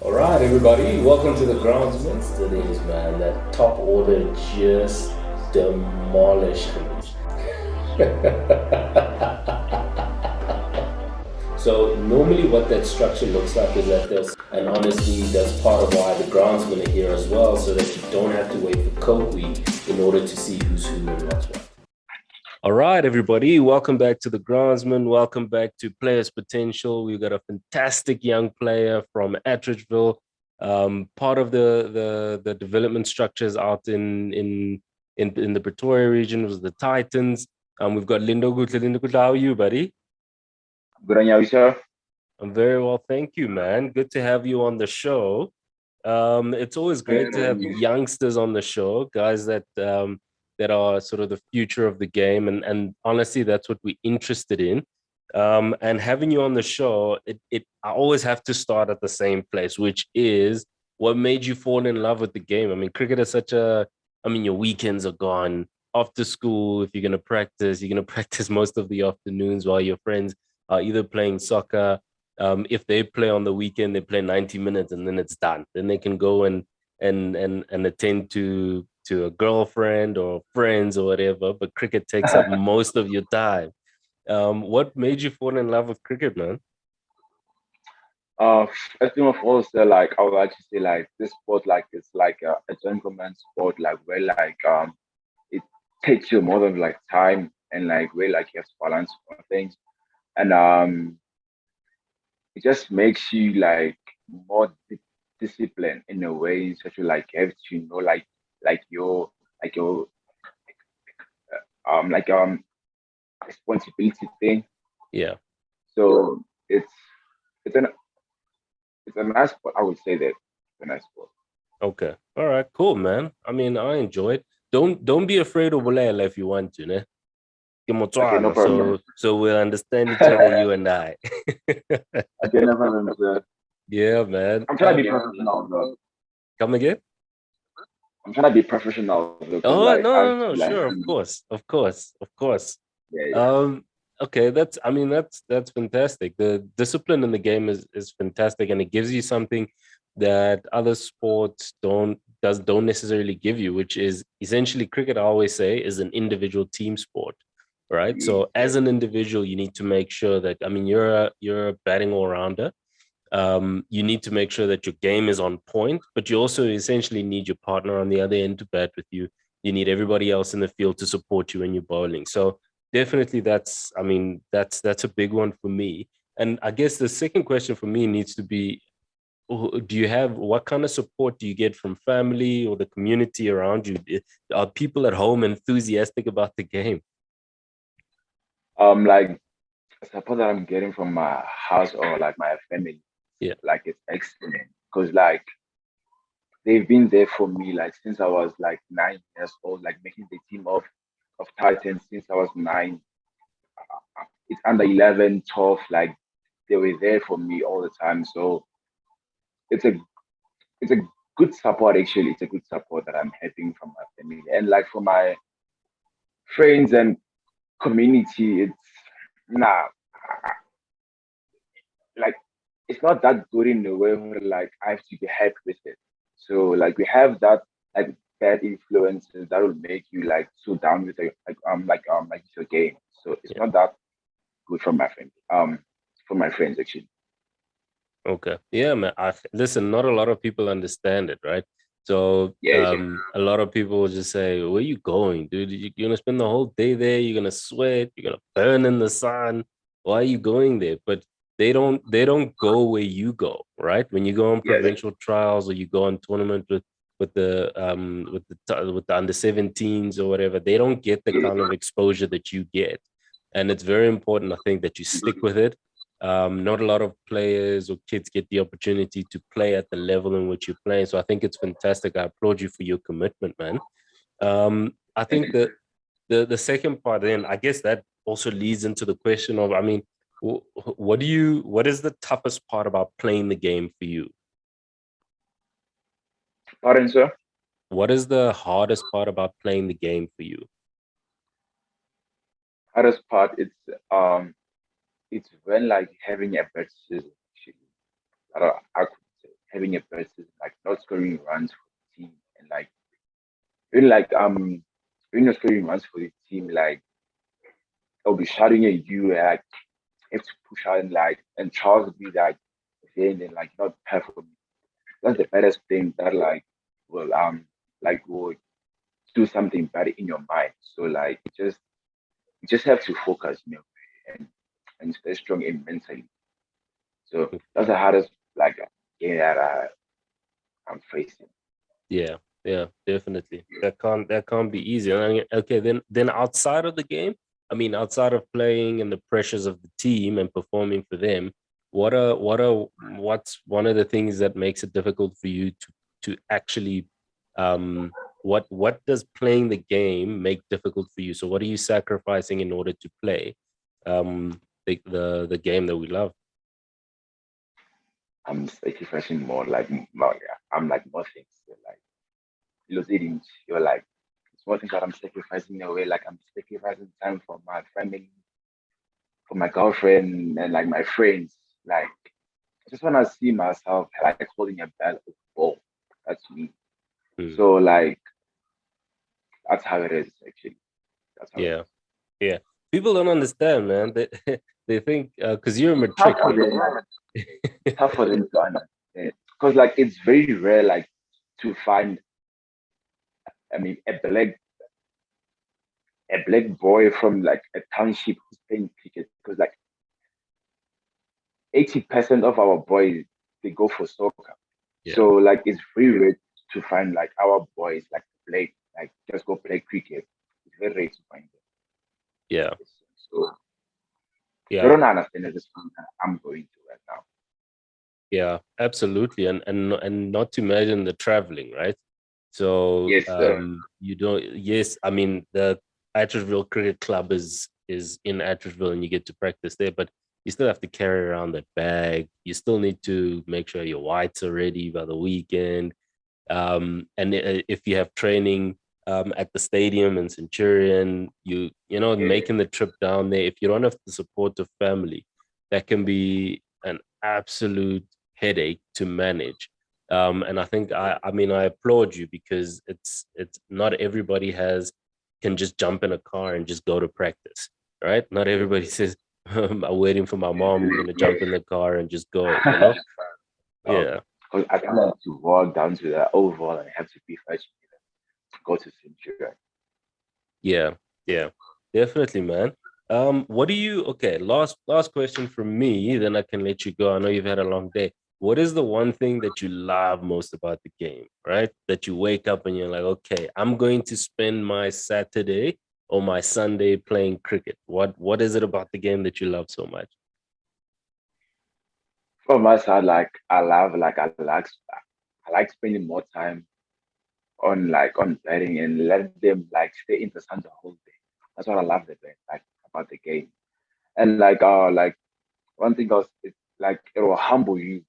All right, everybody, welcome to the Groundsman. It is, man. That top order just demolished me. So normally what that structure looks like is that and honestly, that's part of why the groundsmen are here as well, so that you don't have to wait for Coke Week in order to see who's who and what's what. All right, everybody, welcome back to the groundsman. Welcome back to Players Potential. We've got a fantastic young player from Attridgeville. Part of the development structures out in the Pretoria region was the Titans. We've got Lindokuhle. Lindokuhle, how are you, buddy? Good on you, sir. I'm very well, thank you, man. Good to have you on the show. It's always great to have youngsters on the show, guys that are sort of the future of the game, and honestly, that's what we're interested in. And having you on the show, I always have to start at the same place, which is what made you fall in love with the game. I mean, cricket is I mean, your weekends are gone. After school, if you're going to practice, you're going to practice most of the afternoons while your friends are either playing soccer. If they play on the weekend, they play 90 minutes and then it's done. Then they can go and attend to a girlfriend or friends or whatever. But cricket takes up most of your time. What made you fall in love with cricket, man? Uh, I think of all, so like I would actually say like this sport like it's like a gentleman's sport, like where it takes you more than like time and like where like you have to balance on things, and it just makes you like more disciplined in a way, such you like have to know like your like your like responsibility thing. Yeah. So it's an it's a nice sport. I would say that it's a nice sport. Okay. All right. Cool, man. I mean, I enjoy it. Don't be afraid of Bulele if you want to, ne? Ke Okay, no Motswana, problem. so we'll understand each other, you and I. Okay, no problem, sir. Yeah, man. I'm trying to be professional, though. Come again? I'm trying to be professional, though, because Oh, like I no, have no, no. to like, Sure, of course, of course, of course. yeah, Um, okay, I mean, that's fantastic. The discipline in the game is fantastic, and it gives you something that other sports don't necessarily give you, which is essentially cricket. I always say is an individual team sport, right? So yeah, as an individual, you need to make sure that I mean you're a batting all rounder. You need to make sure that your game is on point, but you also essentially need your partner on the other end to bat with you. You need everybody else in the field to support you when you're bowling. So definitely I mean, that's a big one for me. And I guess the second question for me needs to be, do you have what kind of support do you get from family or the community around you? Are people at home enthusiastic about the game? like support that I'm getting from my house or like my family, Yeah. like it's excellent because like they've been there for me like since I was like 9 years old, like making the team of Titans since I was nine. It's under 11, 12, like they were there for me all the time. So it's a it's a good support actually. It's a good support that I'm having from my family and like for my friends and community. It's nah, like it's not that good in a way where like I have to be happy with it. So like we have that like bad influences that will make you like so down with the like your game. So it's Yeah. not that good from my family. From my friends actually. Okay. Yeah, man. Listen, not a lot of people understand it, right? So Yes. a lot of people will just say, "Where you going, dude? You're gonna spend the whole day there. You're gonna sweat. You're gonna burn in the sun. Why are you going there?" But they don't go where you go, right? When you go on Yes. provincial trials or you go on tournament with the under 17s or whatever, they don't get the Yes. kind of exposure that you get, and it's very important, I think, that you stick with it. Not a lot of players or kids get the opportunity to play at the level in which you're playing. So I think it's fantastic. I applaud you for your commitment, man. I think that the second part, then I guess that also leads into the question of, I mean, what is the toughest part about playing the game for you? Pardon, sir. What is the hardest part about playing the game for you? Hardest part it's when like having a bad season actually. I could say. having a bad season, like not scoring runs for the team, and like even like when you're scoring runs for the team, like they'll be shouting at you, like have to push out and like and Charles will be like then and like not perform. That's the baddest thing that will do something bad in your mind. So like you just have to focus, and stay strong in mentally. So that's the hardest like game that I'm facing. Yeah, yeah, definitely. That can't be easy. And okay, then outside of the game, I mean, outside of playing and the pressures of the team and performing for them, what's one of the things that makes it difficult for you to actually what does playing the game make difficult for you? So what are you sacrificing in order to play the game that we love? I'm sacrificing more, yeah. I'm like more things. So, like losing, you're like small things that I'm sacrificing in a way. Like I'm sacrificing time for my family, for my girlfriend, and like my friends. Like I just wanna see myself like holding a ball of ball. That's me. Hmm. So like that's how it is actually. That's how it Yeah, is. yeah. People don't understand, man. They they think because you're a It's tough matric. for them. It's tough for them to understand because like it's very rare like to find. I mean, a black boy from like a township who's playing cricket because like 80% of our boys they go for soccer. Yeah, So like it's very rare to find like our boys play like just go play cricket. It's very rare to find them. yeah, So they yeah, don't understand the response I'm going through right now. yeah. Absolutely, and not to mention the traveling, right? So Yes, sir. you don't. Yes, I mean the Attersville Cricket Club is in Attersville, and you get to practice there, but you still have to carry around that bag. You still need to make sure your whites are ready by the weekend. And if you have training at the stadium in Centurion, Yeah. making the trip down there, if you don't have the support of family, that can be an absolute headache to manage. And I think I mean I applaud you because it's not everybody has can just jump in a car and just go to practice, right? Not everybody says I'm waiting for my mom, I'm gonna jump in the car and just go. Oh, Yeah. because I don't have to walk down to the oval and have to be first to go to Centurion. Yeah, yeah, definitely, man. What do you? Okay, last question from me, then I can let you go. I know you've had a long day. What is the one thing that you love most about the game, right? That you wake up and you're like, okay, I'm going to spend my Saturday or my Sunday playing cricket. What is it about the game that you love so much? From my side, like I like spending more time on betting and let them like stay in the sun the whole day. That's what I love the best like about the game. And like one thing else is like it will humble you.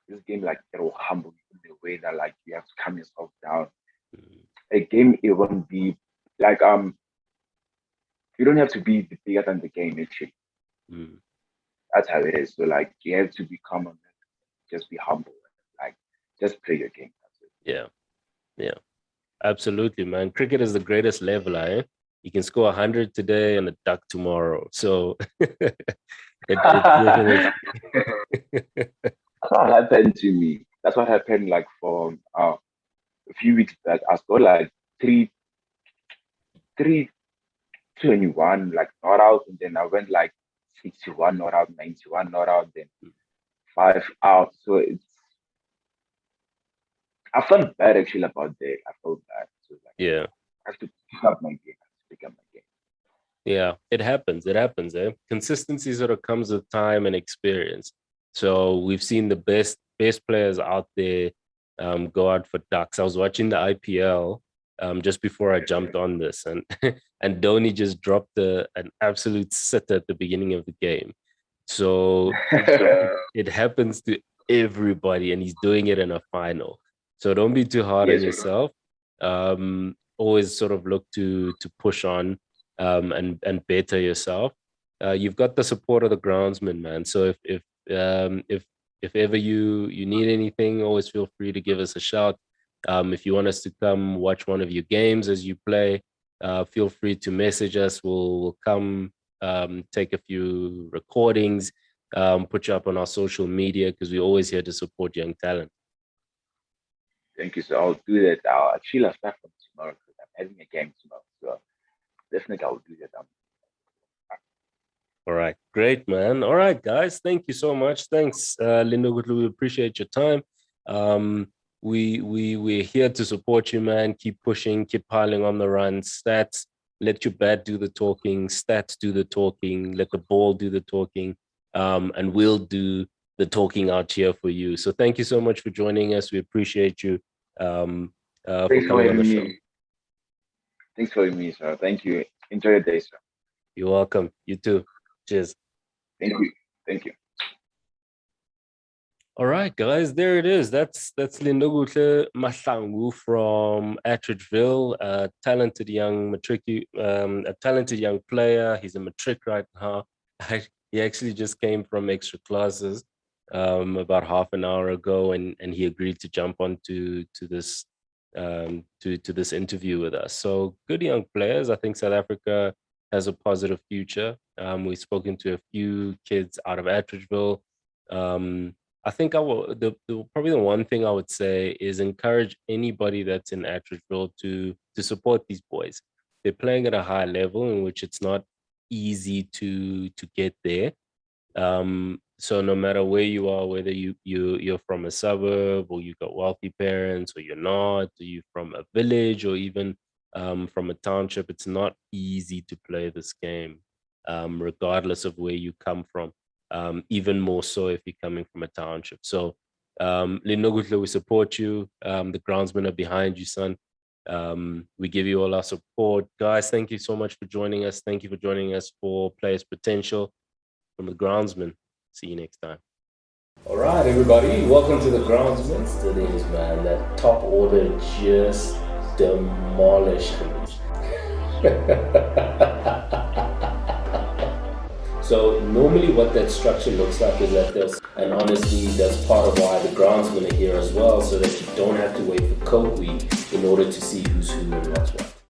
This game like it will humble you in the way that like you have to calm yourself down. Mm, A game it won't be like you don't have to be bigger than the game actually. mm. That's how it is. So like you have to be calm and just be humble. Like just play your game. That's it. Yeah, yeah, absolutely, man. Cricket is the greatest leveler, eh? You can score 100 today and a duck tomorrow. So it definitely. That's what happened to me. That's what happened like for a few weeks back. I scored like 321 like not out, and then I went like 61 not out, 91 not out, then five out. So I felt bad actually about that. I felt bad. So like Yeah. I have to pick up my game. I have to pick up my game. Yeah, it happens. It happens, eh? Consistency sort of comes with time and experience. So we've seen the best players out there go out for ducks. I was watching the IPL just before I jumped on this, and and Dhoni just dropped an absolute sitter at the beginning of the game. So it happens to everybody, and he's doing it in a final. So don't be too hard on Yes, yourself. Always sort of look to push on and better yourself. You've got the support of the groundsman, man. So if if ever you need anything, always feel free to give us a shout. If you want us to come watch one of your games as you play, feel free to message us. We'll come take a few recordings, put you up on our social media because we're always here to support young talent. Thank you. So I'll do that. I'll actually start from tomorrow because I'm having a game tomorrow. So definitely I'll do that. All right, great, man. All right, guys, thank you so much. Thanks, Lindokuhle. We appreciate your time. We're here to support you, man. Keep pushing, keep piling on the runs. Stats, let your bat do the talking. Stats do the talking. Let the ball do the talking, and we'll do the talking out here for you. So thank you so much for joining us. We appreciate you for coming on the show. Thanks for having me, sir. Thank you. Enjoy your day, sir. You're welcome. You too. Cheers. Thank you. Thank you. All right, guys, there it is. That's Lindokuhle Mahlangu from Attridgeville, a talented young player. He's a matric right now. He actually just came from extra classes about half an hour ago, and he agreed to jump onto this to this interview with us. So good young players. I think South Africa has a positive future. We've spoken to a few kids out of Attridgeville. I think probably the one thing I would say is encourage anybody that's in Attridgeville to support these boys. They're playing at a high level in which it's not easy to get there. So no matter where you are, whether you're from a suburb or you've got wealthy parents or you're not, or you're from a village or even from a township, it's not easy to play this game, regardless of where you come from. Even more so if you're coming from a township. So Lindokuhle, we support you. The groundsmen are behind you, son. We give you all our support. Guys, thank you so much for joining us. Thank you for joining us for Players Potential from the groundsman. See you next time. All right, everybody. Welcome to the groundsman. Still is, man. That top order just demolished him. So normally what that structure looks like is that and honestly, that's part of why the groundsmen are here as well, so that you don't have to wait for Coke Week in order to see who's who and what's what.